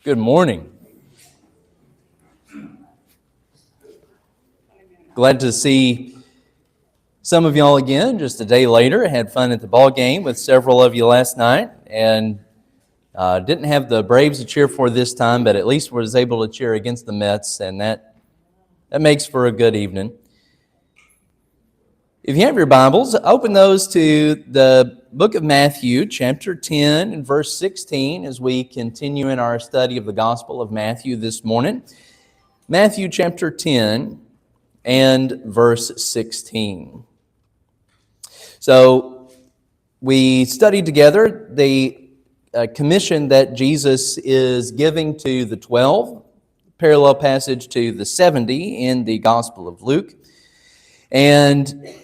Good morning. Glad to see some of y'all again just a day later. Had fun at the ball game with several of you last night, and didn't have the Braves to cheer for this time, but at least was able to cheer against the Mets, and that makes for a good evening. If you have your Bibles, open those to the book of Matthew, chapter 10 and verse 16, as we continue in our study of the Gospel of Matthew this morning. Matthew chapter 10 and verse 16. So we studied together the commission that Jesus is giving to the 12, parallel passage to the 70 in the Gospel of Luke, and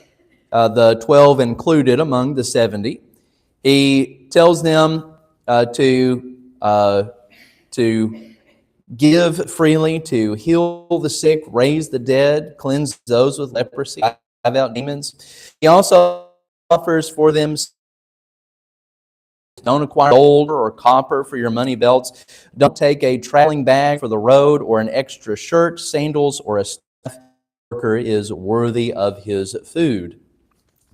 the 12 included among the 70. He tells them to give freely, to heal the sick, raise the dead, cleanse those with leprosy, drive out demons. He also offers for them, don't acquire gold or copper for your money belts. Don't take a traveling bag for the road or an extra shirt, sandals, or a staff. Worker is worthy of his food.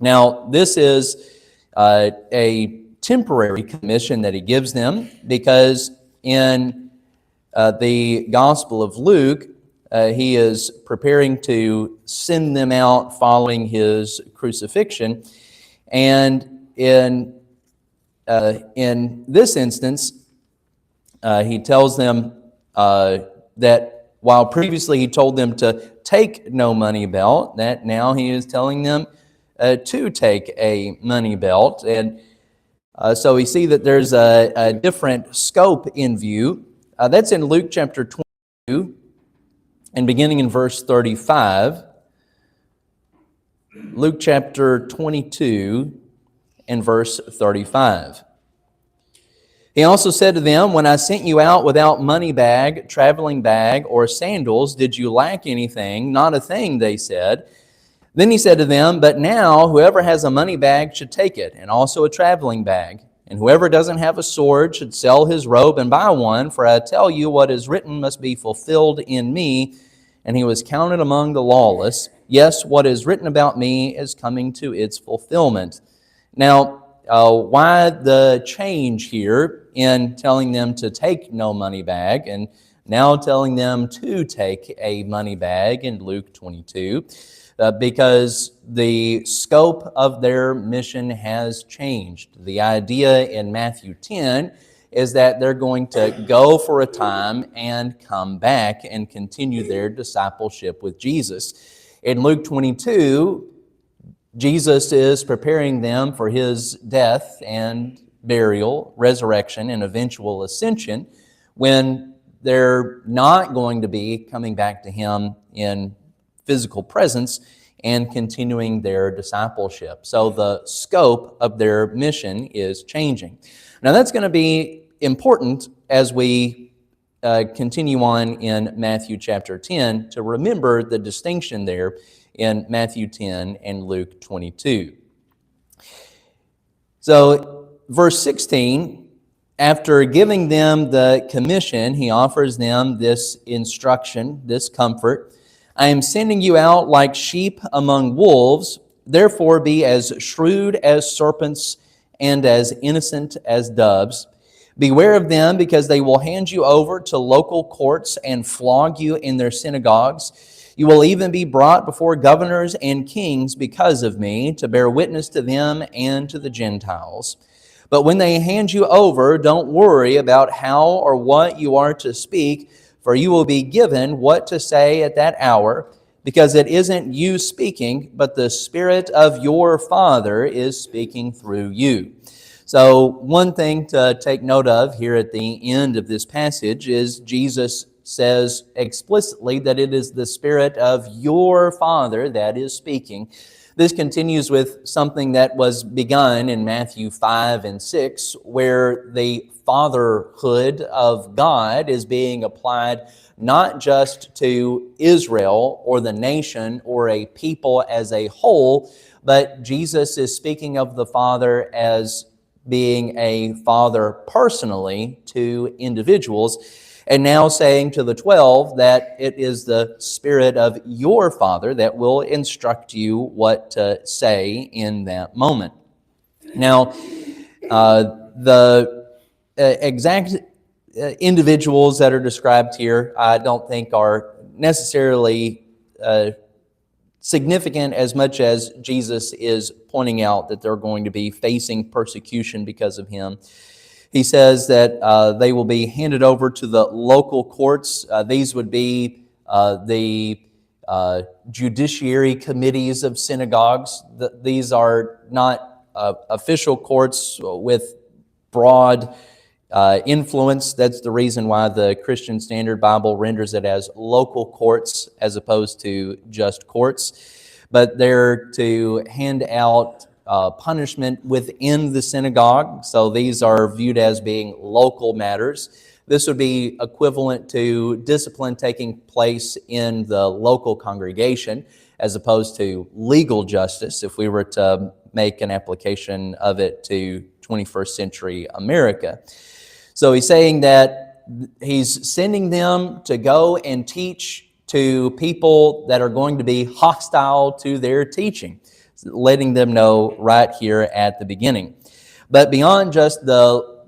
Now, this is a temporary commission that he gives them, because in the Gospel of Luke, he is preparing to send them out following his crucifixion. And in this instance, he tells them that while previously he told them to take no money belt, that now he is telling them to take a money belt. And so we see that there's a different scope in view. That's in Luke chapter 22 and beginning in verse 35. Luke chapter 22 and verse 35. He also said to them, "When I sent you out without money bag, traveling bag, or sandals, did you lack anything?" "Not a thing," they said. Then he said to them, "But now whoever has a money bag should take it, and also a traveling bag. And whoever doesn't have a sword should sell his robe and buy one, for I tell you what is written must be fulfilled in me. And he was counted among the lawless. Yes, what is written about me is coming to its fulfillment." Now, why the change here in telling them to take no money bag and now telling them to take a money bag in Luke 22? Because the scope of their mission has changed. The idea in Matthew 10 is that they're going to go for a time and come back and continue their discipleship with Jesus. In Luke 22, Jesus is preparing them for his death and burial, resurrection, and eventual ascension, when they're not going to be coming back to him in physical presence and continuing their discipleship. So the scope of their mission is changing. Now that's going to be important as we continue on in Matthew chapter 10 to remember the distinction there in Matthew 10 and Luke 22. So verse 16, after giving them the commission, he offers them this instruction, this comfort. "I am sending you out like sheep among wolves. Therefore be as shrewd as serpents and as innocent as doves. Beware of them, because they will hand you over to local courts and flog you in their synagogues. You will even be brought before governors and kings because of me, to bear witness to them and to the Gentiles. But when they hand you over, don't worry about how or what you are to speak, for you will be given what to say at that hour, because it isn't you speaking, but the Spirit of your Father is speaking through you." So one thing to take note of here at the end of this passage is Jesus says explicitly that it is the Spirit of your Father that is speaking. This continues with something that was begun in Matthew 5 and 6, where the fatherhood of God is being applied not just to Israel or the nation or a people as a whole, but Jesus is speaking of the Father as being a father personally to individuals. And now saying to the 12 that it is the Spirit of your Father that will instruct you what to say in that moment. Now, the exact individuals that are described here, I don't think are necessarily significant as much as Jesus is pointing out that they're going to be facing persecution because of him. He says that they will be handed over to the local courts. These would be the judiciary committees of synagogues. These are not official courts with broad influence. That's the reason why the Christian Standard Bible renders it as local courts as opposed to just courts. But they're to hand out punishment within the synagogue. So these are viewed as being local matters. This would be equivalent to discipline taking place in the local congregation as opposed to legal justice if we were to make an application of it to 21st century America. So he's saying that he's sending them to go and teach to people that are going to be hostile to their teaching, letting them know right here at the beginning. But beyond just the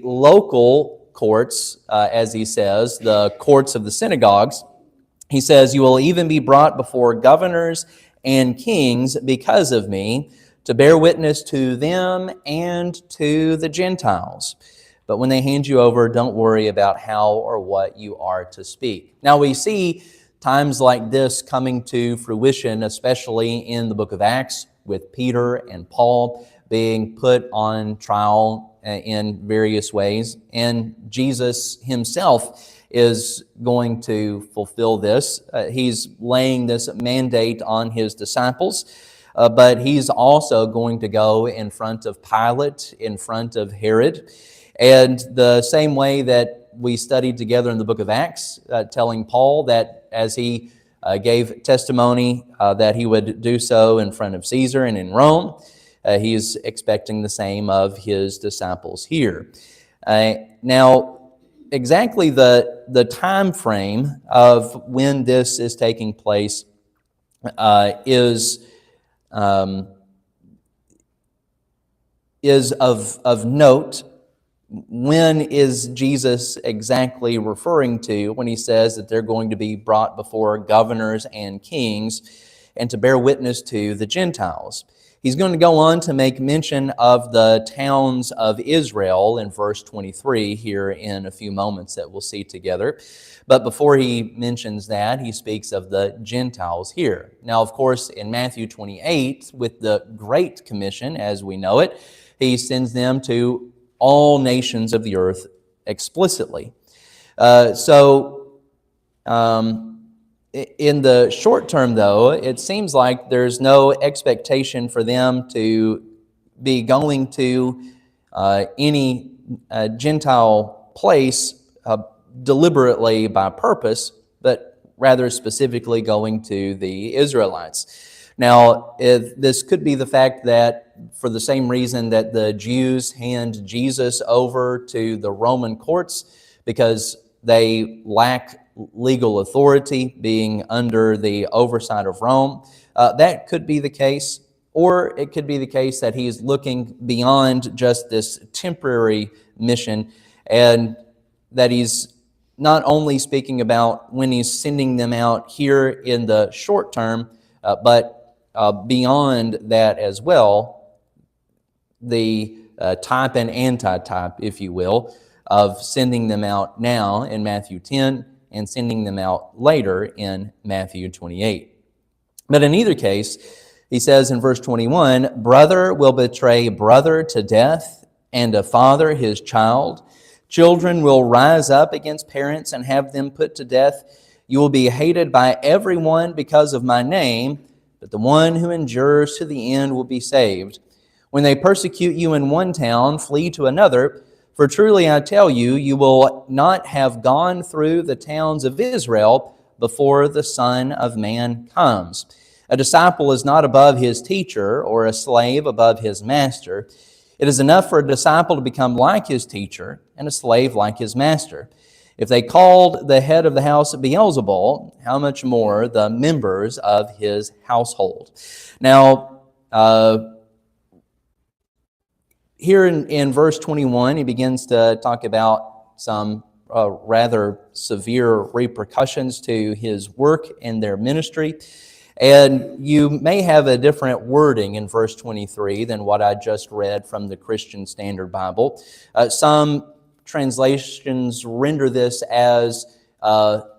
local courts, as he says, the courts of the synagogues, he says, you will even be brought before governors and kings because of me, to bear witness to them and to the Gentiles. But when they hand you over, don't worry about how or what you are to speak. Now we see times like this coming to fruition, especially in the book of Acts, with Peter and Paul being put on trial in various ways. And Jesus himself is going to fulfill this. He's laying this mandate on his disciples. But he's also going to go in front of Pilate, in front of Herod. And the same way that we studied together in the book of Acts, telling Paul that as he gave testimony that he would do so in front of Caesar and in Rome, he's expecting the same of his disciples here. Now, exactly the time frame of when this is taking place is of note. When is Jesus exactly referring to when he says that they're going to be brought before governors and kings and to bear witness to the Gentiles? He's going to go on to make mention of the towns of Israel in verse 23 here in a few moments that we'll see together. But before he mentions that, he speaks of the Gentiles here. Now, of course, in Matthew 28, with the Great Commission, as we know it, he sends them to all nations of the earth explicitly. In the short term, though, it seems like there's no expectation for them to be going to any Gentile place deliberately by purpose, but rather specifically going to the Israelites. Now, this could be the fact that for the same reason that the Jews hand Jesus over to the Roman courts, because they lack legal authority, being under the oversight of Rome. That could be the case, or it could be the case that he's looking beyond just this temporary mission, and that he's not only speaking about when he's sending them out here in the short term, but beyond that as well, the type and anti-type, if you will, of sending them out now in Matthew 10 and sending them out later in Matthew 28. But in either case, he says in verse 21, brother will betray brother to death, and a father his child. Children will rise up against parents and have them put to death. You will be hated by everyone because of my name, but the one who endures to the end will be saved. When they persecute you in one town, flee to another. For truly I tell you, you will not have gone through the towns of Israel before the Son of Man comes. A disciple is not above his teacher, or a slave above his master. It is enough for a disciple to become like his teacher, and a slave like his master. If they called the head of the house Beelzebul, how much more the members of his household? Now, here in verse 21, he begins to talk about some rather severe repercussions to his work and their ministry. And you may have a different wording in verse 23 than what I just read from the Christian Standard Bible. Some translations render this as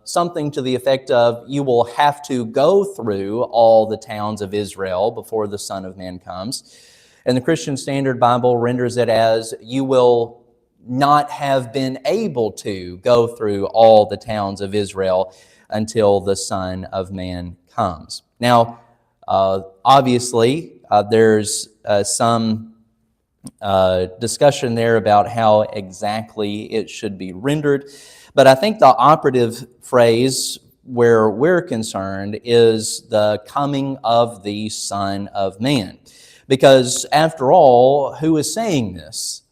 something to the effect of, you will have to go through all the towns of Israel before the Son of Man comes. And the Christian Standard Bible renders it as, you will not have been able to go through all the towns of Israel until the Son of Man comes. Now, obviously, there's some discussion there about how exactly it should be rendered. But I think the operative phrase where we're concerned is the coming of the Son of Man. Because after all, who is saying this?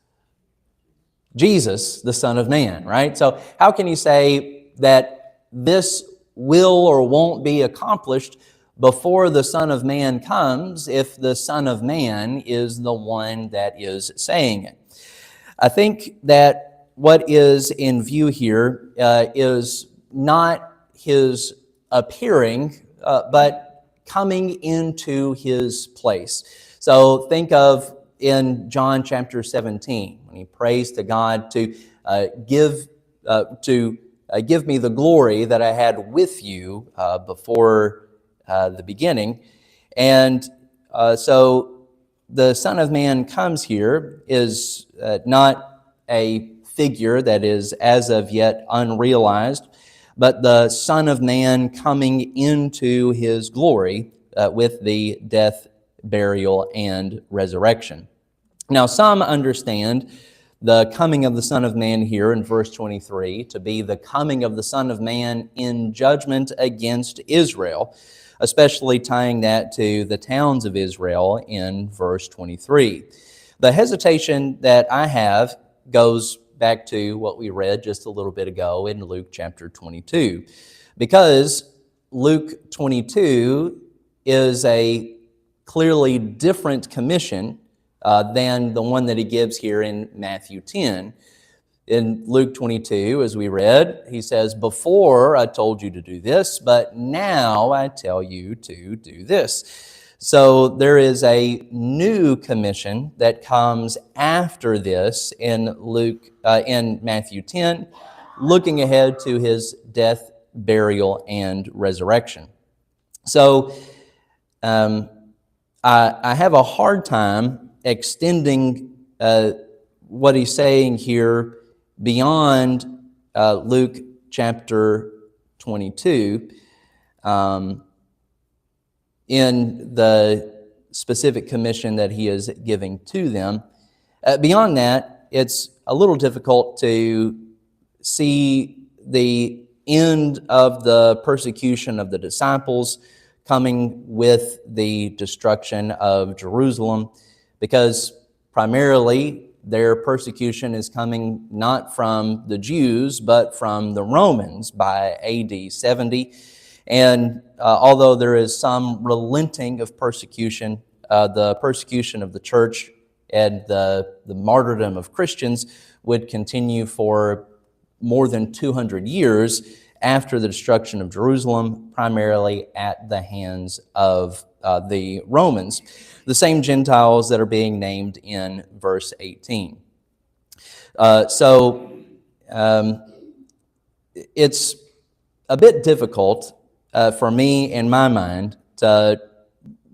Jesus, the Son of Man, right? So how can you say that this will or won't be accomplished before the Son of Man comes if the Son of Man is the one that is saying it? I think that what is in view here is not his appearing, but coming into his place. So think of in John chapter 17, when he prays to God to give me the glory that I had with you before the beginning. And so the Son of Man comes here is not a figure that is as of yet unrealized, but the Son of Man coming into his glory with the death, burial, and resurrection. Now, some understand the coming of the Son of Man here in verse 23 to be the coming of the Son of Man in judgment against Israel, especially tying that to the towns of Israel in verse 23. The hesitation that I have goes back to what we read just a little bit ago in Luke chapter 22, because Luke 22 is a clearly different commission than the one that he gives here in Matthew 10. In Luke 22, as we read, he says, before I told you to do this, but now I tell you to do this. So there is a new commission that comes after this in Matthew 10, looking ahead to his death, burial, and resurrection. So I have a hard time extending what he's saying here beyond Luke chapter 22 in the specific commission that he is giving to them. Beyond that, it's a little difficult to see the end of the persecution of the disciples coming with the destruction of Jerusalem, because primarily their persecution is coming not from the Jews, but from the Romans by AD 70. And although there is some relenting of persecution, the persecution of the church and the martyrdom of Christians would continue for more than 200 years after the destruction of Jerusalem, primarily at the hands of the Romans, the same Gentiles that are being named in verse 18. It's a bit difficult for me, in my mind, to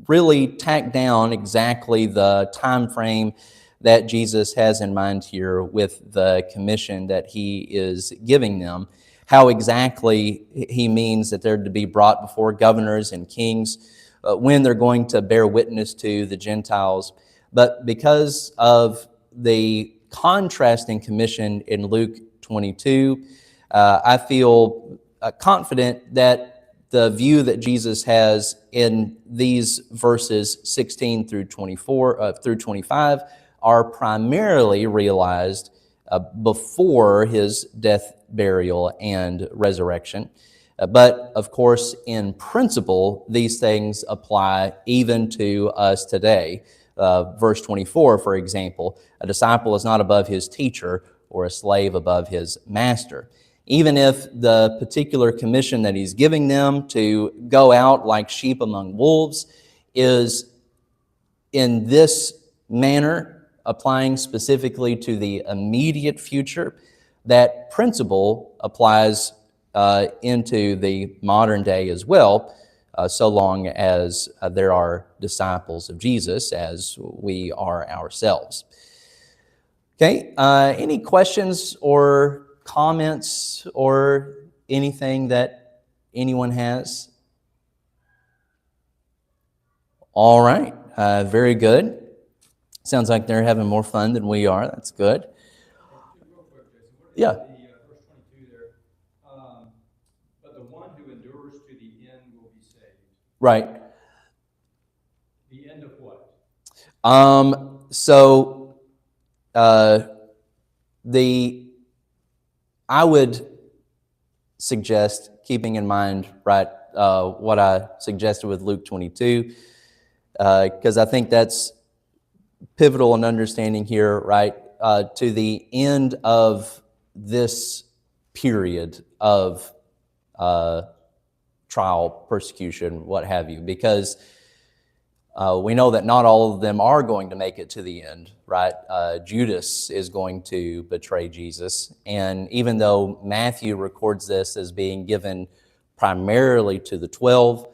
really tack down exactly the time frame that Jesus has in mind here with the commission that he is giving them, how exactly he means that they're to be brought before governors and kings, when they're going to bear witness to the Gentiles. But because of the contrasting commission in Luke 22, I feel confident that the view that Jesus has in these verses 16 through 25 are primarily realized before his death, burial, and resurrection. But of course, in principle, these things apply even to us today. Verse 24, for example, a disciple is not above his teacher, or a slave above his master. Even if the particular commission that he's giving them to go out like sheep among wolves is in this manner, applying specifically to the immediate future, that principle applies into the modern day as well, so long as there are disciples of Jesus, as we are ourselves. Okay, any questions or comments or anything that anyone has? All right, very good. Sounds like they're having more fun than we are. That's good. Real quick, Jason. What is Yeah. the verse 22 there? But the one who endures to the end will be saved. Right. The end of what? I would suggest keeping in mind, right, what I suggested with Luke 22, because I think that's pivotal in understanding here, right, to the end of this period of trial, persecution, what have you, because we know that not all of them are going to make it to the end, right? Judas is going to betray Jesus. And even though Matthew records this as being given primarily to the 12,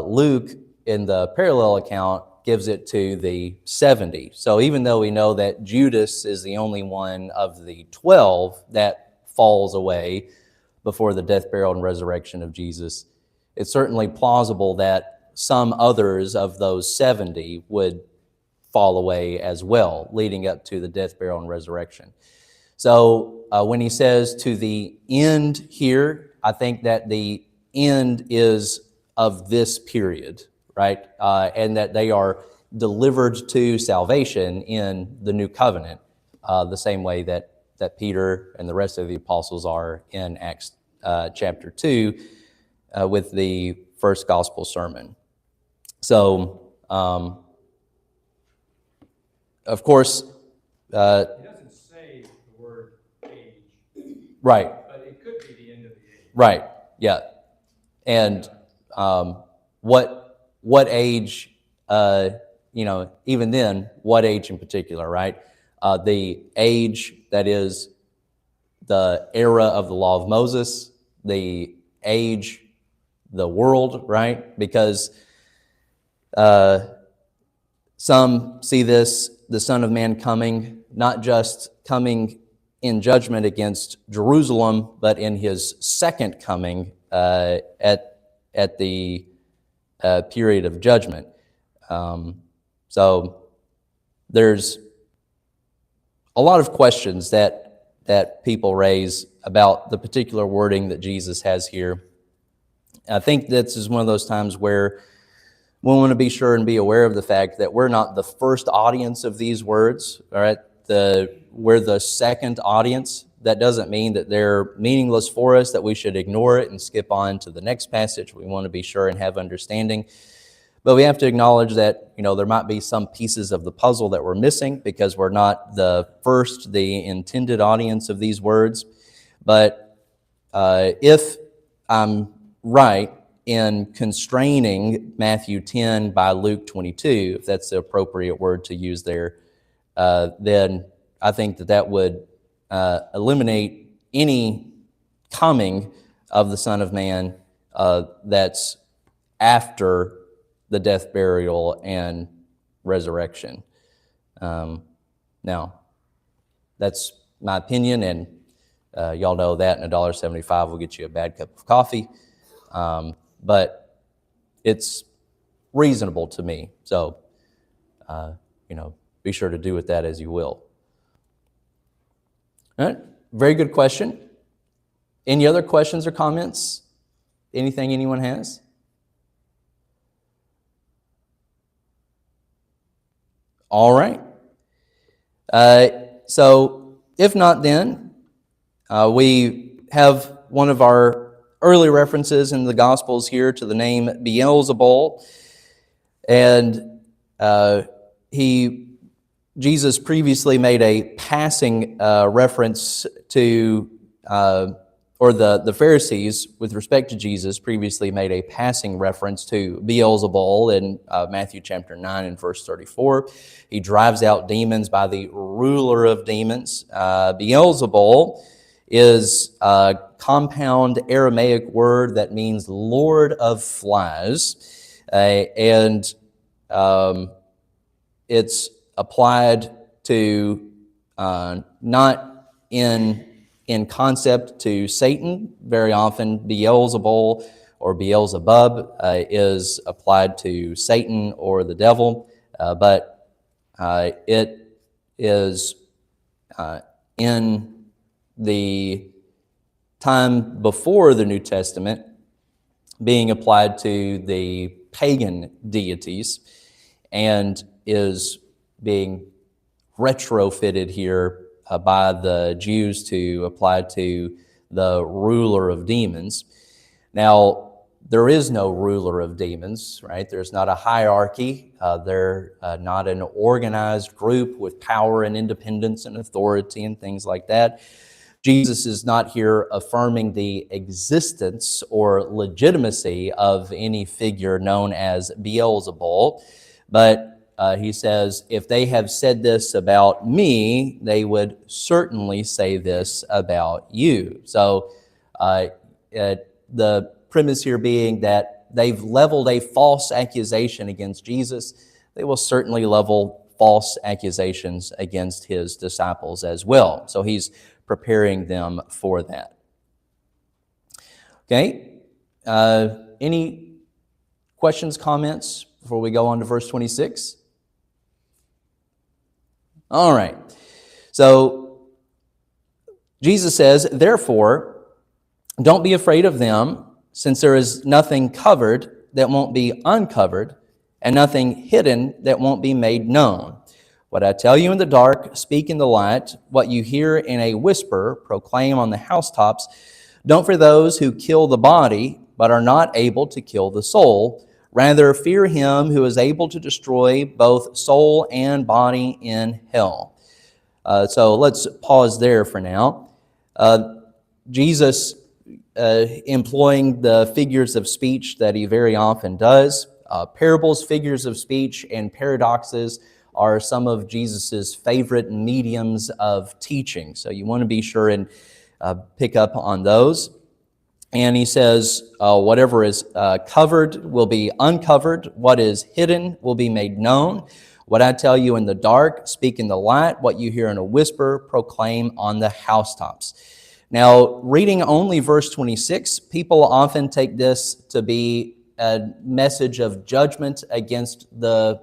Luke, in the parallel account, gives it to the 70. So even though we know that Judas is the only one of the 12 that falls away before the death, burial, and resurrection of Jesus, it's certainly plausible that some others of those 70 would fall away as well, leading up to the death, burial, and resurrection. So when he says to the end here, I think that the end is of this period, right? And that they are delivered to salvation in the new covenant, the same way that Peter and the rest of the apostles are in Acts chapter 2 with the first gospel sermon. So, of course, It doesn't say the word age. Right. But it could be the end of the age. Right. Yeah. And what age? Even then, what age in particular? Right. The age that is the era of the law of Moses, the age, the world, right? Because some see this, the Son of Man coming, not just coming in judgment against Jerusalem, but in his second coming at the period of judgment. So there's a lot of questions that people raise about the particular wording that Jesus has here. I think this is one of those times where we want to be sure and be aware of the fact that we're not the first audience of these words, all right? We're the second audience. That doesn't mean that they're meaningless for us, that we should ignore it and skip on to the next passage. We want to be sure and have understanding. But we have to acknowledge that, there might be some pieces of the puzzle that we're missing because we're not the intended audience of these words. But if I'm right in constraining Matthew 10 by Luke 22, if that's the appropriate word to use there, then I think that would eliminate any coming of the Son of Man that's after the death, burial, and resurrection. Now, that's my opinion, and y'all know that, and $1.75 will get you a bad cup of coffee. But it's reasonable to me. So, be sure to do with that as you will. All right, very good question. Any other questions or comments? Anything anyone has? All right. So If not, then we have one of our early references in the Gospels here to the name Beelzebul, and Jesus previously made a passing reference to, or the Pharisees, with respect to Jesus, previously made a passing reference to Beelzebul in Matthew chapter 9 and verse 34. He drives out demons by the ruler of demons. Beelzebul is a compound Aramaic word that means Lord of Flies, and it's applied to not in concept to Satan. Very often Beelzebul or Beelzebub is applied to Satan or the devil, but it is in the time before the New Testament being applied to the pagan deities and is being retrofitted here by the Jews to apply to the ruler of demons. Now, there is no ruler of demons, right? There's not a hierarchy. They're not an organized group with power and independence and authority and things like that. Jesus is not here affirming the existence or legitimacy of any figure known as Beelzebul, but he says, if they have said this about me, they would certainly say this about you. So the premise here being that they've leveled a false accusation against Jesus, they will certainly level false accusations against his disciples as well. So he's preparing them for that. Okay, any questions, comments before we go on to verse 26? All right, so Jesus says, therefore, don't be afraid of them, since there is nothing covered that won't be uncovered, and nothing hidden that won't be made known. What I tell you in the dark, speak in the light. What you hear in a whisper, proclaim on the housetops. Don't fear those who kill the body, but are not able to kill the soul. Rather, fear him who is able to destroy both soul and body in hell. So let's pause there for now. Jesus, employing the figures of speech that he very often does. Parables, figures of speech, and paradoxes are some of Jesus's favorite mediums of teaching. So you want to be sure and pick up on those. And he says, whatever is covered will be uncovered. What is hidden will be made known. What I tell you in the dark, speak in the light. What you hear in a whisper, proclaim on the housetops. Now, reading only verse 26, people often take this to be a message of judgment against the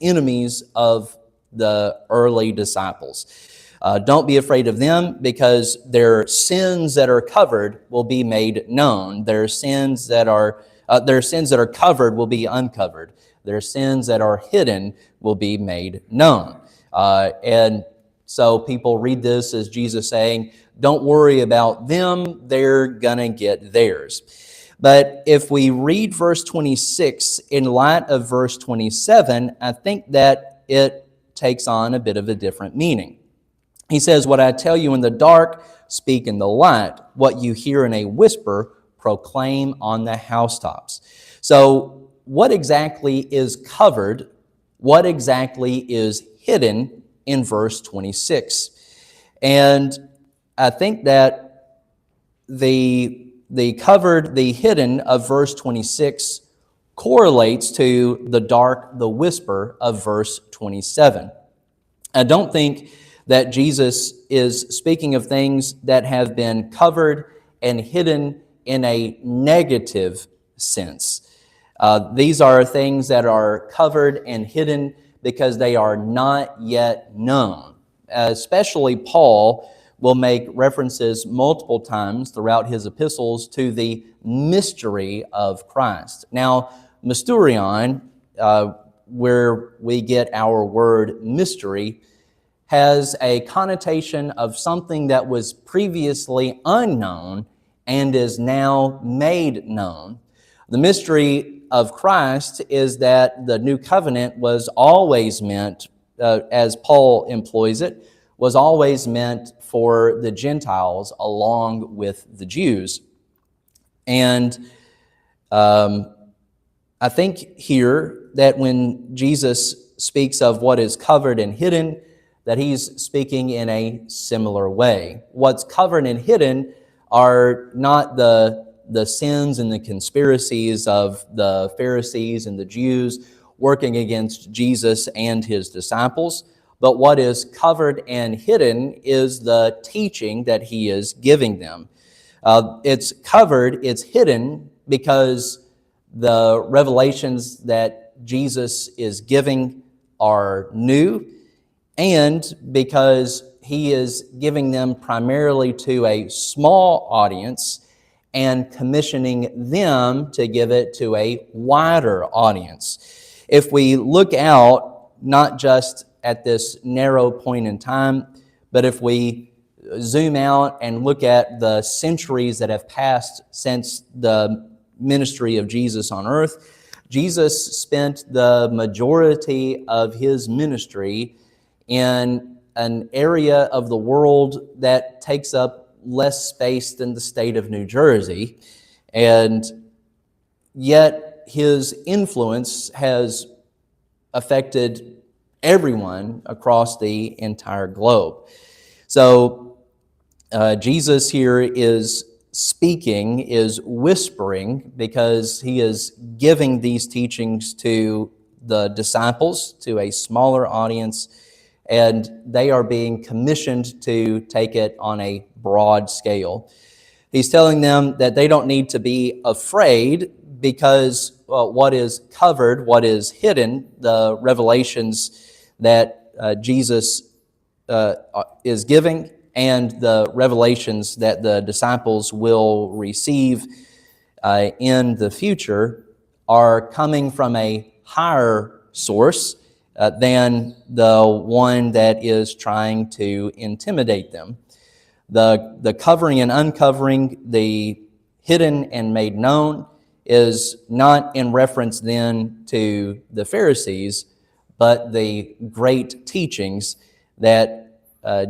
enemies of the early disciples. Don't be afraid of them, because their sins that are covered will be made known. Their sins that are covered will be uncovered. Their sins that are hidden will be made known. And so people read this as Jesus saying, don't worry about them, they're gonna get theirs. But if we read verse 26 in light of verse 27, I think that it takes on a bit of a different meaning. He says, what I tell you in the dark, speak in the light. What you hear in a whisper, proclaim on the housetops. So what exactly is covered? What exactly is hidden in verse 26? And I think that the covered, the hidden of verse 26 correlates to the dark, the whisper of verse 27. I don't think that Jesus is speaking of things that have been covered and hidden in a negative sense. These are things that are covered and hidden because they are not yet known. Especially Paul will make references multiple times throughout his epistles to the mystery of Christ. Now, mysterion, where we get our word mystery, has a connotation of something that was previously unknown and is now made known. The mystery of Christ is that the new covenant was always meant, as Paul employs it, was always meant for the Gentiles along with the Jews. And I think here that when Jesus speaks of what is covered and hidden, that he's speaking in a similar way. What's covered and hidden are not the sins and the conspiracies of the Pharisees and the Jews working against Jesus and his disciples, but what is covered and hidden is the teaching that he is giving them. It's covered, it's hidden, because the revelations that Jesus is giving are new, and because he is giving them primarily to a small audience and commissioning them to give it to a wider audience. If we look out, not just at this narrow point in time, but if we zoom out and look at the centuries that have passed since the ministry of Jesus on earth, Jesus spent the majority of his ministry in an area of the world that takes up less space than the state of New Jersey, and yet his influence has affected everyone across the entire globe. So Jesus here is speaking, is whispering, because he is giving these teachings to the disciples, to a smaller audience, and they are being commissioned to take it on a broad scale. He's telling them that they don't need to be afraid, because what is covered, what is hidden, the revelations that Jesus is giving, and the revelations that the disciples will receive in the future are coming from a higher source than the one that is trying to intimidate them. The covering and uncovering, the hidden and made known, is not in reference then to the Pharisees, but the great teachings that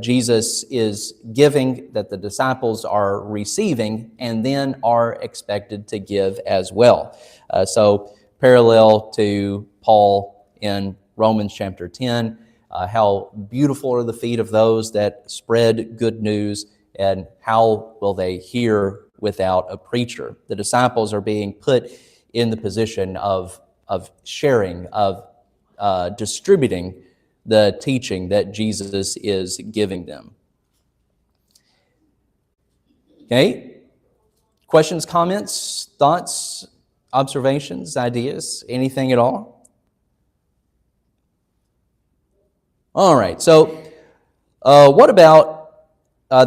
Jesus is giving, that the disciples are receiving, and then are expected to give as well. So parallel to Paul in Romans chapter 10, how beautiful are the feet of those that spread good news, and how will they hear without a preacher? The disciples are being put in the position of sharing, of distributing the teaching that Jesus is giving them. Okay? Questions, comments, thoughts, observations, ideas, anything at all? All right, so what about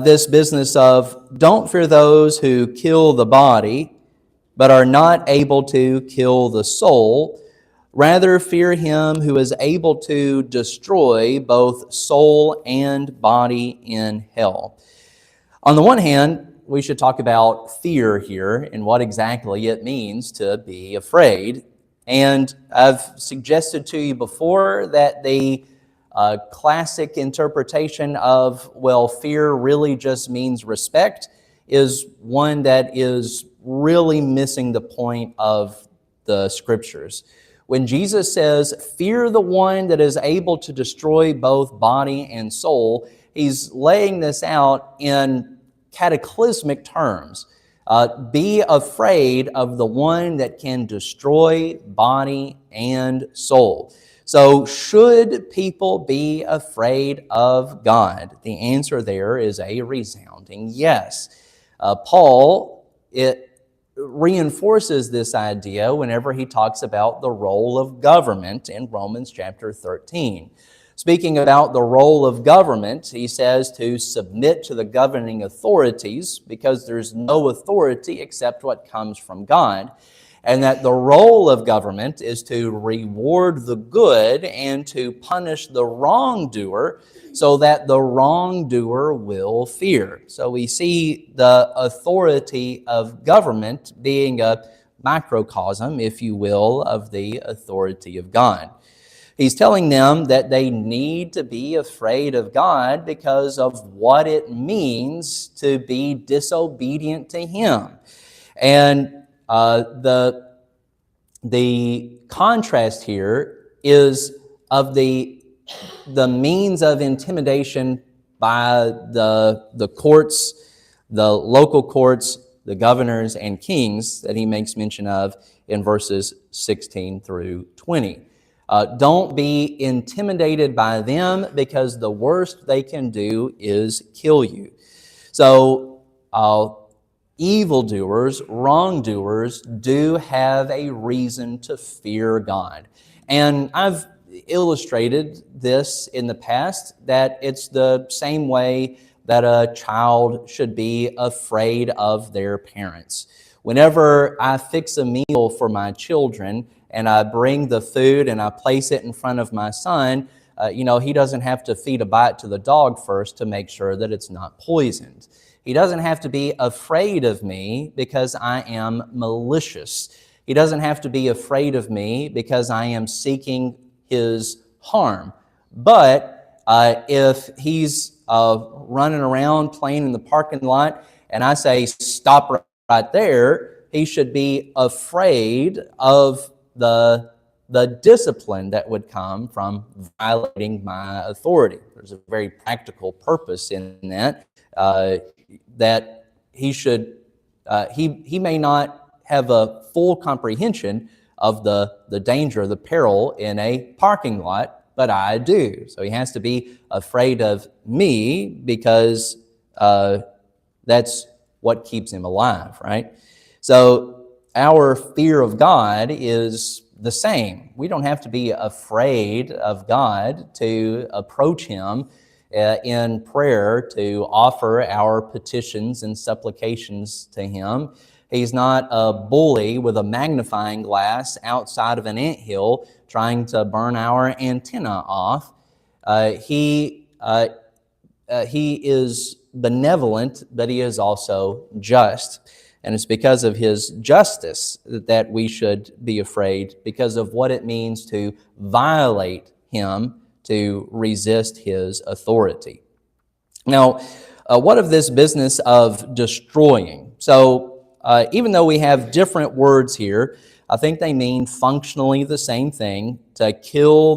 this business of don't fear those who kill the body, but are not able to kill the soul? Rather, fear him who is able to destroy both soul and body in hell. On the one hand, we should talk about fear here and what exactly it means to be afraid. And I've suggested to you before that the classic interpretation of, well, fear really just means respect, is one that is really missing the point of the Scriptures. When Jesus says, fear the one that is able to destroy both body and soul, he's laying this out in cataclysmic terms. Be afraid of the one that can destroy body and soul. So should people be afraid of God? The answer there is a resounding yes. Paul, reinforces this idea whenever he talks about the role of government in Romans chapter 13. Speaking about the role of government, he says to submit to the governing authorities because there's no authority except what comes from God. and that the role of government is to reward the good and to punish the wrongdoer so that the wrongdoer will fear. So we see the authority of government being a microcosm, if you will, of the authority of God. He's telling them that they need to be afraid of God because of what it means to be disobedient to Him. And the contrast here is of the means of intimidation by the courts, the local courts, the governors and kings that he makes mention of in verses 16 through 20. Don't be intimidated by them because the worst they can do is kill you. So evildoers, wrongdoers do have a reason to fear God. And I've illustrated this in the past, that it's the same way that a child should be afraid of their parents. Whenever I fix a meal for my children and I bring the food and I place it in front of my son, he doesn't have to feed a bite to the dog first to make sure that it's not poisoned. He doesn't have to be afraid of me because I am malicious. He doesn't have to be afraid of me because I am seeking his harm. But if he's running around playing in the parking lot and I say, stop right there, he should be afraid of the discipline that would come from violating my authority. There's a very practical purpose in that, that he should, he may not have a full comprehension of the danger, the peril in a parking lot, but I do. So he has to be afraid of me because that's what keeps him alive, right? So our fear of God is the same. We don't have to be afraid of God to approach Him in prayer, to offer our petitions and supplications to Him. He's not a bully with a magnifying glass outside of an anthill trying to burn our antenna off. He is benevolent, but He is also just. And it's because of His justice that we should be afraid, because of what it means to violate Him, to resist His authority. Now, what of this business of destroying? So, even though we have different words here, I think they mean functionally the same thing: to kill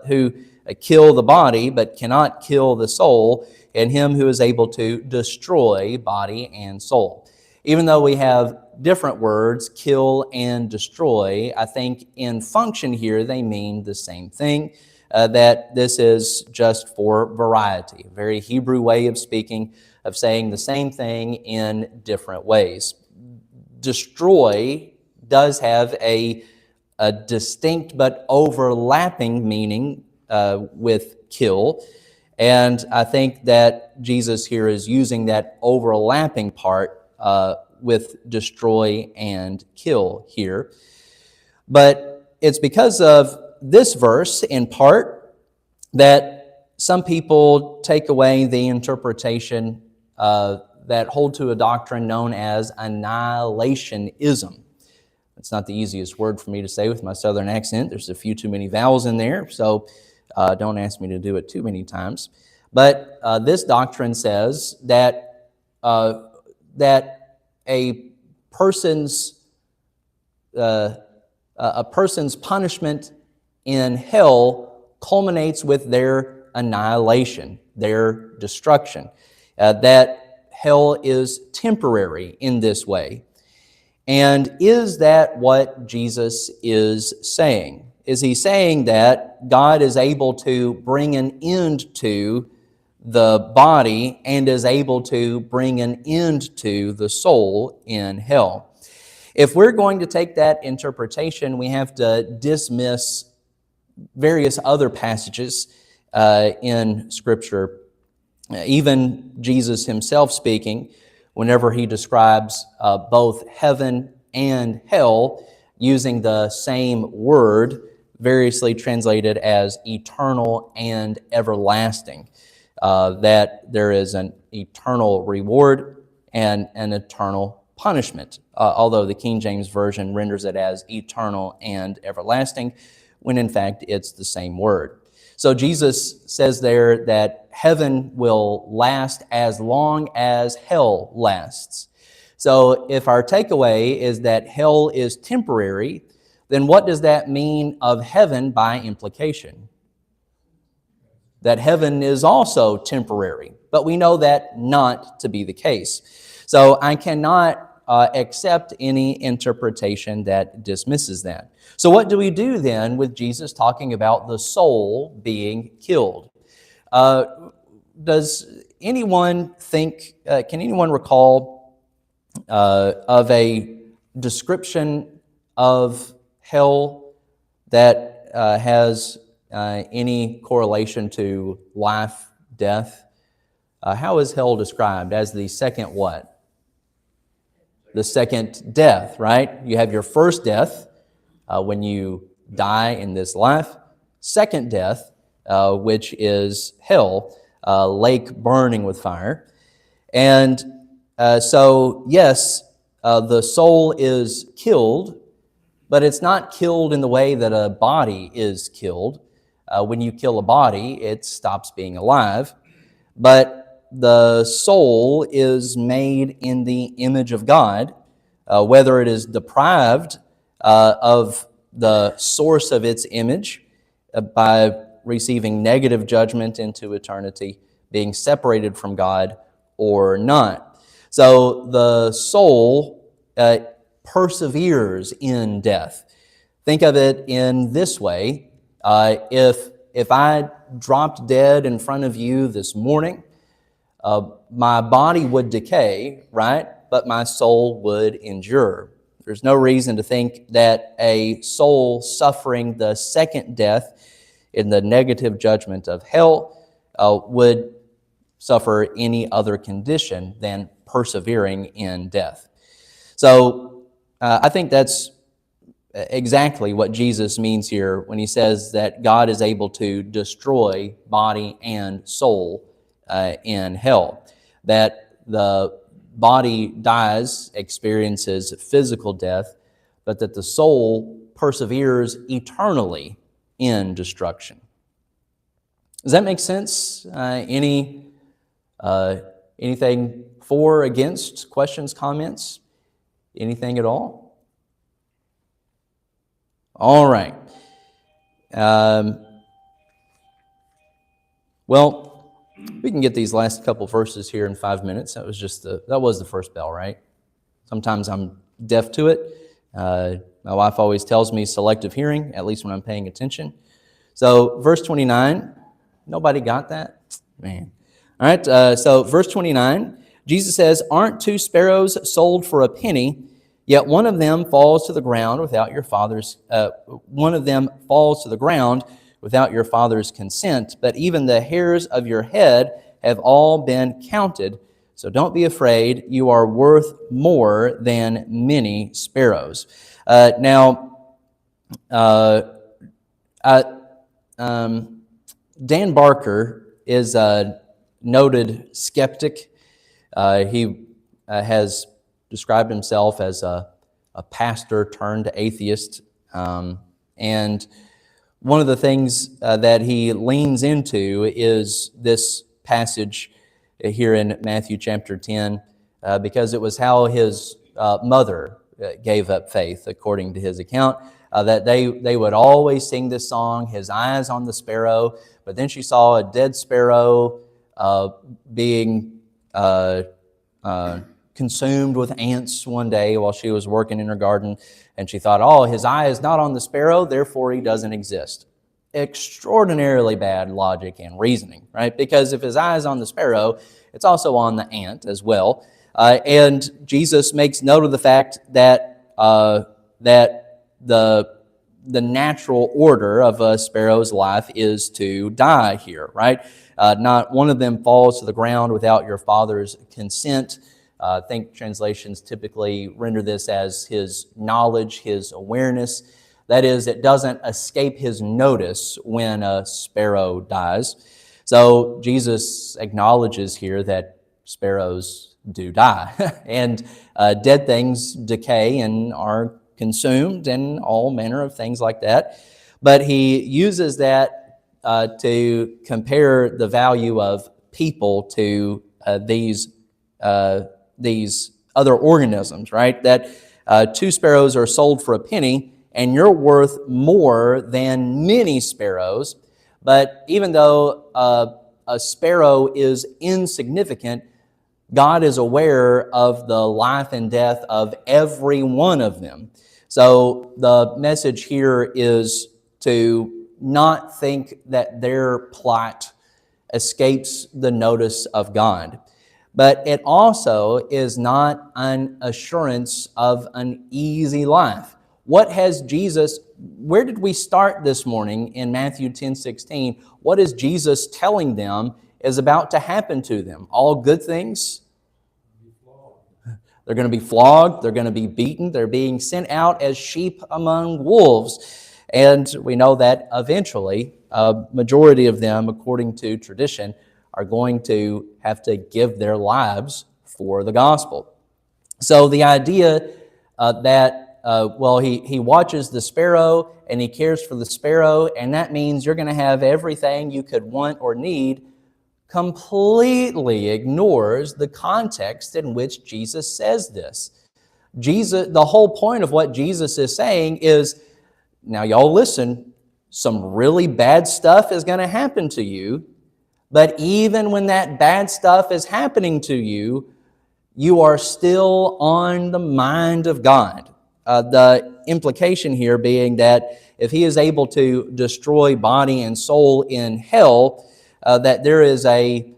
who kill the body but cannot kill the soul, and Him who is able to destroy body and soul. Even though we have different words, kill and destroy, I think in function here they mean the same thing, that this is just for variety, a very Hebrew way of speaking, of saying the same thing in different ways. Destroy does have a distinct but overlapping meaning with kill, and I think that Jesus here is using that overlapping part with destroy and kill here. But it's because of this verse, in part, that some people take away the interpretation that hold to a doctrine known as annihilationism. It's not the easiest word for me to say with my southern accent. There's a few too many vowels in there, so don't ask me to do it too many times. But this doctrine says that that a person's punishment in hell culminates with their annihilation, their destruction. That hell is temporary in this way. And is that what Jesus is saying? Is He saying that God is able to bring an end to the body and is able to bring an end to the soul in hell? If we're going to take that interpretation, we have to dismiss various other passages in Scripture. Even Jesus Himself speaking, whenever He describes both heaven and hell, using the same word, variously translated as eternal and everlasting. That there is an eternal reward and an eternal punishment, although the King James Version renders it as eternal and everlasting, when in fact it's the same word. So Jesus says there that heaven will last as long as hell lasts. So if our takeaway is that hell is temporary, then what does that mean of heaven by implication? That heaven is also temporary, but we know that not to be the case. So I cannot accept any interpretation that dismisses that. So what do we do then with Jesus talking about the soul being killed? Does anyone think, can anyone recall of a description of hell that has any correlation to life, death? How is hell described? As the second what? The second death, right? You have your first death when you die in this life. Second death, which is hell, lake burning with fire. And so, yes, the soul is killed, but it's not killed in the way that a body is killed. When you kill a body, it stops being alive. But the soul is made in the image of God, whether it is deprived of the source of its image by receiving negative judgment into eternity, being separated from God or not. So the soul perseveres in death. Think of it in this way. If I dropped dead in front of you this morning, my body would decay, right? But my soul would endure. There's no reason to think that a soul suffering the second death in the negative judgment of hell would suffer any other condition than persevering in death. So I think that's exactly what Jesus means here when he says that God is able to destroy body and soul in hell. That the body dies, experiences physical death, but that the soul perseveres eternally in destruction. Does that make sense? Anything for, against, questions, comments? Anything at all? All right. Well, we can get these last couple verses here in 5 minutes. That was the first bell, right? Sometimes I'm deaf to it. My wife always tells me selective hearing, at least when I'm paying attention. So verse 29, nobody got that? Man. All right, so verse 29, Jesus says, "Aren't 2 sparrows sold for a penny? Yet one of them falls to the ground without your father's consent. But even the hairs of your head have all been counted. So don't be afraid. You are worth more than many sparrows." Dan Barker is a noted skeptic. He has described himself as a pastor turned atheist. And one of the things that he leans into is this passage here in Matthew chapter 10, because it was how his mother gave up faith, according to his account, that they would always sing this song, "His eyes on the sparrow," but then she saw a dead sparrow being consumed with ants one day while she was working in her garden, and she thought, "Oh, his eye is not on the sparrow, therefore he doesn't exist." Extraordinarily bad logic and reasoning, right? Because if his eye is on the sparrow, it's also on the ant as well. And Jesus makes note of the fact that the natural order of a sparrow's life is to die here, right? Not one of them falls to the ground without your father's consent. I think translations typically render this as his knowledge, his awareness. That is, it doesn't escape his notice when a sparrow dies. So Jesus acknowledges here that sparrows do die, and dead things decay and are consumed, and all manner of things like that. But he uses that to compare the value of people to these other organisms, right? That 2 sparrows are sold for a penny, and you're worth more than many sparrows. But even though a sparrow is insignificant, God is aware of the life and death of every one of them. So the message here is to not think that their plight escapes the notice of God. But it also is not an assurance of an easy life. What has Jesus, where did we start this morning in Matthew 10:16? What is Jesus telling them is about to happen to them? All good things? They're going to be flogged, they're going to be beaten, they're being sent out as sheep among wolves. And we know that eventually, a majority of them, according to tradition, are going to have to give their lives for the gospel. So the idea that, he watches the sparrow and he cares for the sparrow, and that means you're going to have everything you could want or need, completely ignores the context in which Jesus says this. The whole point of what Jesus is saying is, now y'all listen, some really bad stuff is going to happen to you, but even when that bad stuff is happening to you, you are still on the mind of God. The implication here being that if he is able to destroy body and soul in hell, that there is a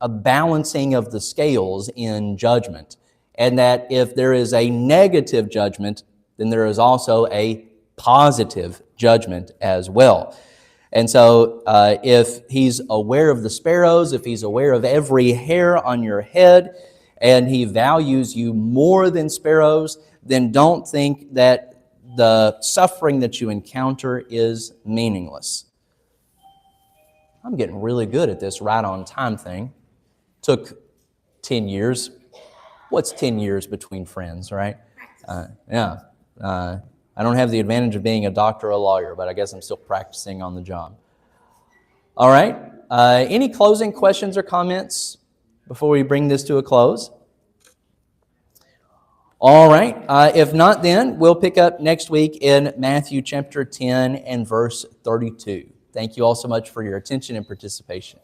balancing of the scales in judgment. And that if there is a negative judgment, then there is also a positive judgment as well. And so if he's aware of the sparrows, if he's aware of every hair on your head, and he values you more than sparrows, then don't think that the suffering that you encounter is meaningless. I'm getting really good at this right on time thing. Took 10 years. What's 10 years between friends, right? I don't have the advantage of being a doctor or a lawyer, but I guess I'm still practicing on the job. All right. Any closing questions or comments before we bring this to a close? All right. If not, then we'll pick up next week in Matthew chapter 10 and verse 32. Thank you all so much for your attention and participation.